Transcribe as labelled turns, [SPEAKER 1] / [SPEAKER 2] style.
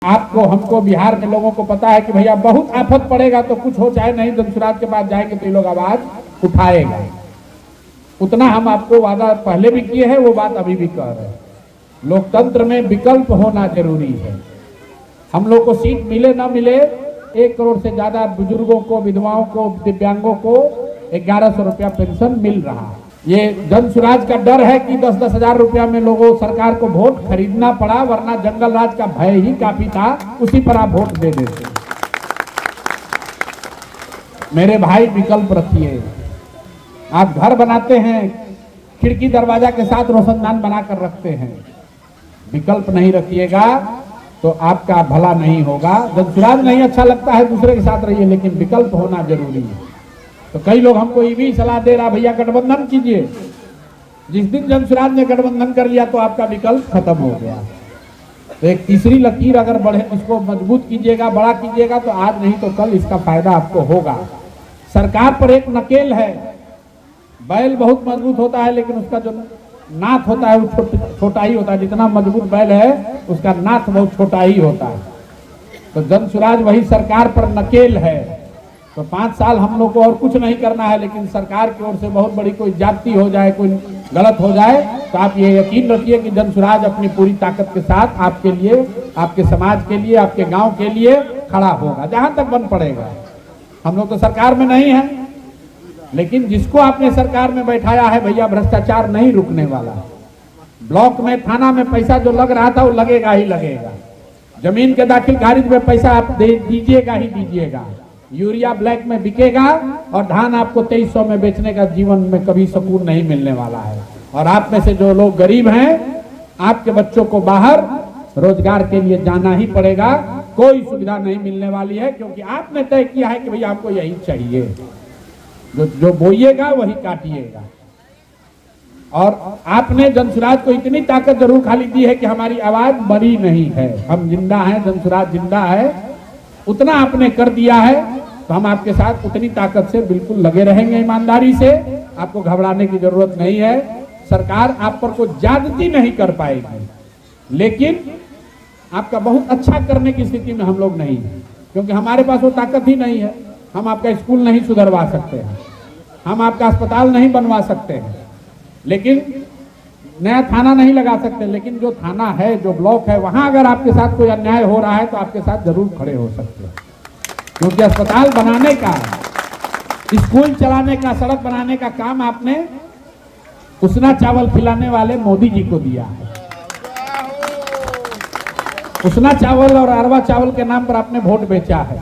[SPEAKER 1] आपको हमको बिहार में लोगों को पता है कि भैया बहुत आफत पड़ेगा तो कुछ हो चाहे नहीं, धनसुराज के पास जाएंगे तो ये लोग आवाज उठाएगा। उतना हम आपको वादा पहले भी किए हैं, वो बात अभी भी कह रहे हैं। लोकतंत्र में विकल्प होना जरूरी है। हम लोग को सीट मिले ना मिले, 1 करोड़ से ज्यादा बुजुर्गों को, विधवाओं को, दिव्यांगों को 1100 रुपया पेंशन मिल रहा है। ये धनसुराज का डर है कि 10-10 हजार रुपया में लोगों सरकार को वोट खरीदना पड़ा, वरना जंगल राज का भय ही काफी था, उसी पर आप वोट दे देते। मेरे भाई विकल्प रखिए। आप घर बनाते हैं, खिड़की दरवाजा के साथ रोशनदान बनाकर रखते हैं, विकल्प नहीं रखिएगा तो आपका भला नहीं होगा। धनसुराज नहीं अच्छा लगता है, दूसरे के साथ रहिए, लेकिन विकल्प होना जरूरी है। तो कई लोग हमको ये भी सलाह दे रहा, भैया गठबंधन कीजिए। जिस दिन धनसुराज ने गठबंधन कर लिया तो आपका विकल्प खत्म हो गया। तो एक तीसरी लकीर अगर बढ़े, इसको मजबूत कीजिएगा, बड़ा कीजिएगा, तो आज नहीं तो कल इसका फायदा आपको होगा। सरकार पर एक नकेल है। बैल बहुत मजबूत होता है, लेकिन उसका जो नाथ होता है वो छोटा ही होता है। जितना मजबूत बैल है उसका नाथ बहुत छोटा ही होता है। तो धनसुराज वही सरकार पर नकेल है। तो 5 साल हम लोग को और कुछ नहीं करना है, लेकिन सरकार की ओर से बहुत बड़ी कोई जाति हो जाए, कोई गलत हो जाए, तो आप ये यकीन रखिए कि धनसुराज अपनी पूरी ताकत के साथ आपके लिए, आपके समाज के लिए, आपके गांव के लिए खड़ा होगा, जहां तक बन पड़ेगा। हम लोग तो सरकार में नहीं है, लेकिन जिसको आपने सरकार में बैठाया है भैया, भ्रष्टाचार नहीं रुकने वाला। ब्लॉक में, थाना में पैसा जो लग रहा था वो लगेगा ही लगेगा। जमीन के दाखिल खारिज में पैसा आप दीजिएगा ही दीजिएगा। यूरिया ब्लैक में बिकेगा और धान आपको 2300 में बेचने का जीवन में कभी सुकून नहीं मिलने वाला है। और आप में से जो लोग गरीब हैं, आपके बच्चों को बाहर रोजगार के लिए जाना ही पड़ेगा। कोई सुविधा नहीं मिलने वाली है, क्योंकि आपने तय किया है कि भैया आपको यही चाहिए। जो बोइएगा वही काटिएगा। और आपने धनसुराज को इतनी ताकत जरूर खाली दी है कि हमारी आवाज मरी नहीं है, हम जिंदा हैं, धनसुराज जिंदा है। उतना आपने कर दिया है, तो हम आपके साथ उतनी ताकत से बिल्कुल लगे रहेंगे, ईमानदारी से। आपको घबराने की जरूरत नहीं है। सरकार आप पर कोई ज्यादती नहीं कर पाएगी, लेकिन आपका बहुत अच्छा करने की स्थिति में हम लोग नहीं है, क्योंकि हमारे पास वो ताकत ही नहीं है। हम आपका स्कूल नहीं सुधरवा सकते हैं, हम आपका अस्पताल नहीं बनवा सकते हैं, लेकिन नया थाना नहीं लगा सकते। लेकिन जो थाना है, जो ब्लॉक है, वहां अगर आपके साथ कोई अन्याय हो रहा है तो आपके साथ जरूर खड़े हो सकते हैं, क्योंकि अस्पताल बनाने का, स्कूल चलाने का, सड़क बनाने का काम आपने उसना चावल खिलाने वाले मोदी जी को दिया है। उसना चावल और अरवा चावल के नाम पर आपने वोट बेचा है।